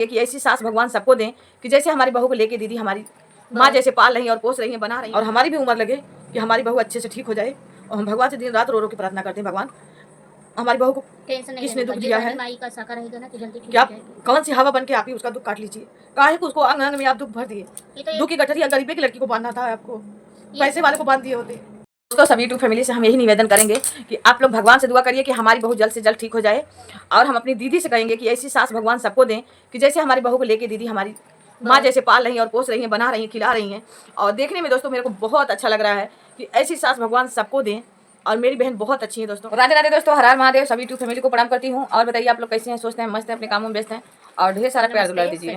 कि ऐसी सास भगवान सबको दें कि जैसे हमारी बहू को लेके दीदी हमारी माँ जैसे पाल रही है और पोस रही है, बना रही है, और हमारी भी उम्र लगे कि हमारी बहू अच्छे से ठीक हो जाए। और हम भगवान से दिन रात रो रो के प्रार्थना करते हैं, भगवान हमारी बहू को किसने दुख दिया है, क्या कौन सी हवा बन के आप ही उसका दुख काट लीजिए। काहे को उसको अंग अंग में आप दुख भर दिए। दुख की गठरिया गरीबी की लड़की को बांधना था, आपको पैसे वाले को बांध दिए होते। दोस्तों सभी यूट्यूब फैमिली से हम यही निवेदन करेंगे कि आप लोग भगवान से दुआ करिए कि हमारी बहू जल्द से जल्द ठीक हो जाए। और हम अपनी दीदी से कहेंगे कि ऐसी सास भगवान सबको दें कि जैसे हमारी बहू को लेके दीदी हमारी माँ जैसे पाल रही है और पोस रही है, बना रही है, खिला रही हैं। और देखने में दोस्तों मेरे को बहुत अच्छा लग रहा है कि ऐसी सास भगवान सबको दें। और मेरी बहन बहुत अच्छी है दोस्तों। राधे राधे दोस्तों, हर हर महादेव। सभी यूट्यूब फैमिली को प्रणाम करती हूँ। और बताइए आप लोग कैसे हैं, सोचते हैं मस्त हैं, अपने कामों में व्यस्त हैं, और ढेर सारा प्यार दुलार दीजिए,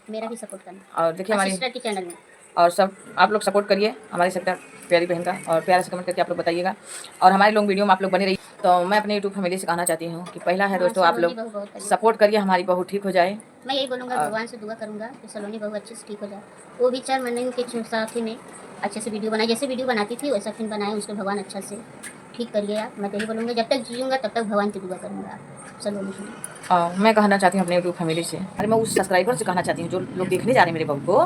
मेरा भी सपोर्ट करना। और देखिए हमारी सिस्टर के चैनल में, और सब आप लोग सपोर्ट करिए हमारी सप्ताह प्यारी बहन का, और प्यार से कमेंट करके आप लोग बताइएगा। और हमारे लोग वीडियो में आप लोग बने रहिए। तो मैं अपने यूट्यूब फैमिली से कहना चाहती हूँ कि पहला है दोस्तों, आप लोग सपोर्ट करिए, हमारी बहू ठीक हो जाए। मैं यही बोलूँगा, भगवान से दुआ करूँगा कि सलोनी बहू अच्छे से ठीक हो जाए। वो भी 4 महीने के साथ में अच्छे से वीडियो बनाए, जैसे वीडियो बनाती थी वैसा फिल्म बनाए, उसको भगवान अच्छा से ठीक करिए आप। मैं यही बोलूँगा, जब तक जीऊँगा तब तक भगवान की दुआ करूँगा सलोनी के लिए। मैं कहना चाहती हूँ अपने यूट्यूब फैमिली से, अरे मैं उस सब्सक्राइबर से कहना चाहती हूँ जो लोग देखने जा रहे हैं मेरे बहू को,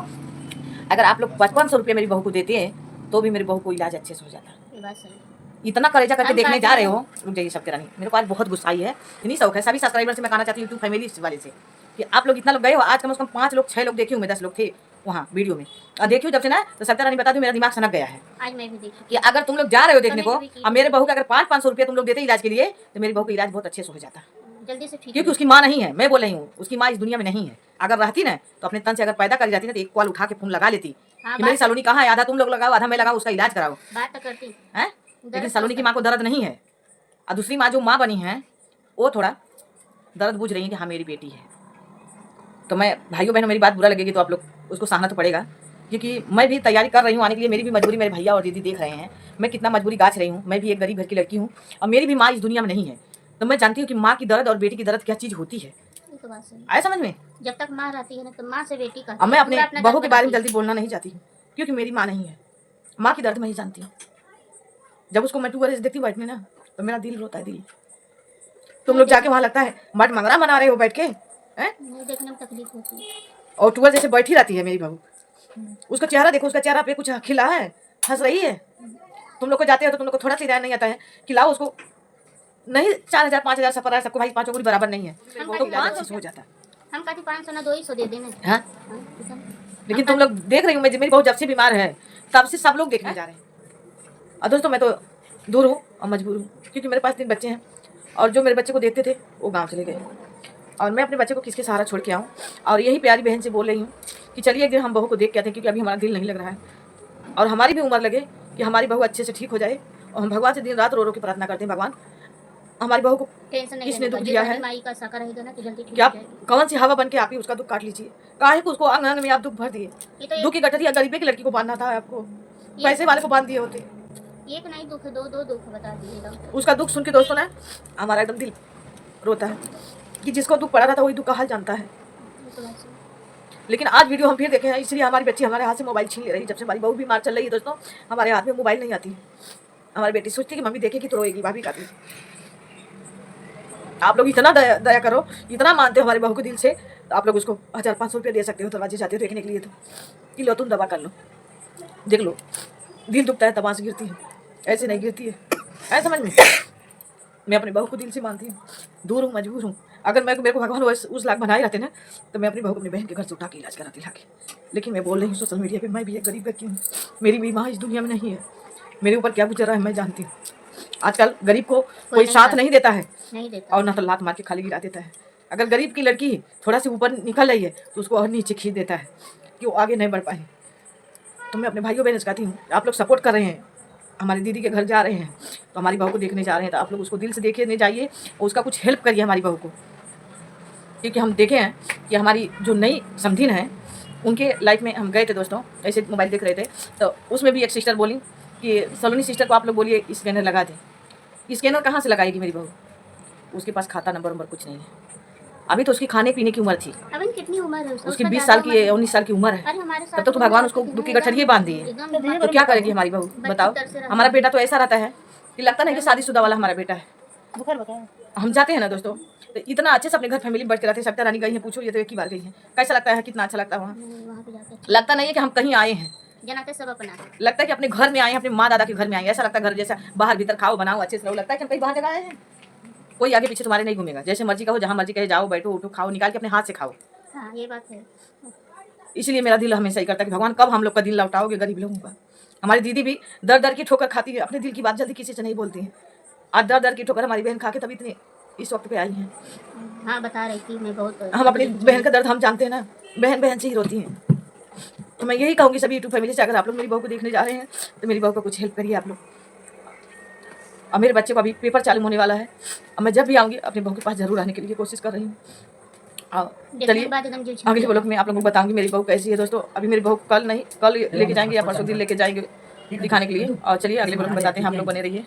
अगर आप लोग 5500 रुपये मेरी बहू को देते हैं तो भी मेरी बहू को इलाज अच्छे से हो जाता। ये बात सही। इतना कलेजा करके देखने जा रहे हो, रुक जाइए सब रानी, मेरे को आज बहुत गुस्सा आई है, इतनी शौक है। सभी सब्सक्राइबर से मैं कहना चाहती हूँ यूट्यूब फैमिली वाले से कि आप लोग इतना लोग गए हो, आज कम से कम 5 लोग 6 लोग देखे हुए, 10 लोग थे वहाँ वीडियो में, और देखियो जब से ना तो सत्या रानी बता दूँ, मेरा दिमाग सनक गया है। आज मैं भी देखी कि अगर तुम लोग जा रहे हो देखने को, और मेरे बहू का अगर 500 रुपये तुम लोग देते इलाज के लिए, तो मेरी बहू का इलाज बहुत अच्छे से हो जाता, जल्दी से ठीक। क्योंकि उसकी माँ नहीं है, मैं बोल रही हूँ, उसकी माँ इस दुनिया में नहीं है। अगर रहती ना तो अपने तन से अगर पैदा कर जाती ना तो एक कॉल उठा के फोन लगा लेती कि मेरी सलोनी कहाँ है, आधा तुम लोग लगाओ आधा मैं लगाओ, उसका इलाज कराओ, बात तो करती है। लेकिन सलोनी की माँ को दर्द नहीं है, और दूसरी माँ जो माँ बनी है वो थोड़ा दर्द बुझ रही है कि हाँ मेरी बेटी है। तो मैं भाइयों बहनों, मेरी बात बुरा लगेगी तो आप लोग उसको सहना तो पड़ेगा, क्योंकि मैं भी तैयारी कर रही हूँ आने के लिए। मेरी भी मजबूरी मेरे भैया और दीदी देख रहे हैं, मैं कितना मजबूरी गाच रही हूँ। मैं भी एक गरीब घर की लड़की हूँ, और मेरी भी माँ इस दुनिया में नहीं है, तो मैं जानती हूँ कि माँ की दर्द और बेटी की दर्द क्या चीज़ होती है। तो बात सही। आया समझ में? जब तक माँ रहती है ना तो माँ से बेटी का। अब मैं अपने बहू के बारे में जल्दी बोलना नहीं चाहती हूँ, क्योंकि मेरी माँ नहीं है, माँ की दर्द मैं ही जानती हूँ। जब उसको मैं 2 बजे से देखती हूँ बैठने ना, तो मेरा दिल रोता है, दिल। तुम लोग जाके वहाँ लगता है मट मंगरा मना रहे हो बैठ के, हैं? देखने में तकलीफ होती है। और 2 जैसे बैठी रहती है मेरी बहू, उसका चेहरा देखो, उसका चेहरा पे कुछ खिला है, हंस रही है। तुम लोग को जाते हो तो तुम लोग को थोड़ा सा ध्यान नहीं आता है कि लाओ उसको, नहीं 4000 5000 सफर है सबको भाई, 5 गुड़ी बराबर नहीं है, तो 500 हो जाता है। हम कहते 500 ना 200 दे देना। हाँ, लेकिन तुम लोग देख रही हूँ, मेरी बहू जब से बीमार है तब से सब लोग देखने जा रहे हैं। और दोस्तों मैं तो दूर हूँ और मजबूर हूँ, क्योंकि मेरे पास 3 बच्चे हैं, और जो मेरे बच्चे को देखते थे वो गाँव चले गए, और मैं अपने बच्चे को किसके सहारा छोड़ के आऊँ। और यही प्यारी बहन से बोल रही हूँ कि चलिए एक दिन हम बहू को देख के आते हैं, क्योंकि अभी हमारा दिल नहीं लग रहा है, और हमारी भी उम्र लगे कि हमारी बहू अच्छे से ठीक हो जाए। और हम भगवान से दिन रात रो रो के प्रार्थना करते हैं, भगवान हमारी बहू को किसने दुख दिया है, क्या कौन सी हवा बन के आप ही उसका दुख काट लीजिए। काहे को उसको अंग अंग में आप दुख भर दिए। दुख की गठरिया गरीबी की लड़की को बांधना था, आपको पैसे वाले को बांध दिए होते। एक नहीं दुख, दो दुख बता दीजिएगा। उसका दुख सुन के दोस्तों ना हमारा एकदम दिल रोता है, कि जिसको दुख पड़ा था वही दुख का हाल जानता है। लेकिन आज वीडियो हम फिर देखे हैं, इसलिए हमारी बच्ची हमारे हाथ से मोबाइल छीन ले रही है। जब से हमारी बहू बीमार चल रही है दोस्तों, हमारे हाथ में मोबाइल नहीं आती है। हमारी बेटी सोचती है कि मम्मी देखेगी तो रोएगी, भाभी का दिल। आप लोग इतना दया करो, इतना मानते हो हमारे बहू को दिल से, तो आप लोग उसको 1500 रुपये दे सकते हो दरवाजे जाते हो देखने के लिए, तो कि लो तुम दवा कर लो, देख लो। दिल दुखता है तब से गिरती है, ऐसे नहीं गिरती है, ऐसा समझ में। मैं अपनी बहू को दिल से मानती हूँ, दूर हूँ, मजबूर हूँ। अगर मेरे को भगवान उस लाख बनाए रहते ना, तो मैं अपनी बहू को अपनी बहन के घर से उठा के इलाज कराती लाके। लेकिन मैं बोल रही हूँ सोशल मीडिया पे, मैं भी एक गरीब व्यक्ति हूँ, मेरी भी माँ इस दुनिया में नहीं है, मेरे ऊपर क्या गुजर रहा है मैं जानती हूँ। आजकल गरीब को कोई साथ नहीं देता है, और ना तो लात मार के खाली गिरा देता है। अगर गरीब की लड़की थोड़ा सी ऊपर निकल रही है तो उसको और नीचे खींच देता है कि वो आगे नहीं बढ़ पाए। तो मैं अपने भाइयों बहनों से कहती हूँ, आप लोग सपोर्ट कर रहे हैं, हमारी दीदी के घर जा रहे हैं, तो हमारी बहू को देखने जा रहे हैं, तो आप लोग उसको दिल से देखने जाइए और उसका कुछ हेल्प करिए हमारी बहू को। क्योंकि हम देखे हैं कि हमारी जो नई समधीन है उनके लाइफ में हम गए थे दोस्तों, ऐसे मोबाइल देख रहे थे, तो उसमें भी एक सिस्टर बोली कि सलोनी सिस्टर को आप लोग बोलिए स्कैनर लगा दें। स्कैनर कहाँ से लगाएगी मेरी बहू, उसके पास खाता नंबर कुछ नहीं है। अभी तो उसकी खाने पीने की उम्र थी, अभी कितनी उम्र है उसकी 20 साल की 19 साल की उम्र है, तब तो भगवान उसको दुख की गठरिये बांध दिए, तो क्या करेगी हमारी बहू बताओ। हमारा बेटा तो ऐसा रहता है कि लगता नहीं कि शादीशुदा वाला हमारा बेटा है। हम जाते हैं ना दोस्तों, तो इतना अच्छे से अपने घर फैमिली में बैठ के रहते हैं। सविता रानी गई है, पूछो ये तो एक ही बार गई है, कैसा लगता है, कितना अच्छा लगता है वहाँ। वहाँ पे जाके लगता नहीं है कि हम कहीं आए हैं, जनाते सब अपना लगता है कि अपने घर में आए हैं, अपने माँ दादा के घर में आए हैं। ऐसा लगता है घर जैसा बाहर भीतर खाओ बनाओ अच्छे से रहो, लगता है कि हम कहीं बाहर जगह आए हैं। कोई आगे पीछे तुम्हारे नहीं घूमेगा, जैसे मर्जी कहो, जहाँ मर्जी कहे जाओ, बैठो उठो, खाओ, निकाल के अपने हाथ से खाओ। हाँ ये बात है। इसलिए मेरा दिल हमेशा ही करता है कि भगवान कब हम लोग का दिल लौटाओगे गरीब लोगों का। हमारी दीदी भी दर दर की ठोकर खाती है, अपने दिल की बात जल्दी किसी से नहीं बोलती है। आज दर दर की ठोकर हमारी बहन खा के तभी इतनी इस वक्त पे आई हैं। हाँ बता रही थी मैं बहुत हम अपनी बहन का दर्द हम जानते हैं ना, बहन बहन से ही रोती हैं। तो मैं यही कहूँगी सभी यूट्यूब फैमिली से, अगर आप लोग मेरी बहू को देखने जा रहे हैं तो मेरी बहू को कुछ हेल्प करिए आप लोग। और मेरे बच्चे को अभी पेपर चालू होने वाला है, और मैं जब भी आऊँगी अपनी बहू के पास जरूर आने के लिए कोशिश कर रही हूँ। चलिए अगले ब्लॉग में आप लोगों को बताऊंगी मेरी बहू कैसी है। दोस्तों अभी मेरी बहू कल लेके जाएंगे या परसों दिन लेके जाएंगे दिखाने के लिए। और चलिए अगले ब्लॉग में बताते हैं, आप लोग बने रहिए।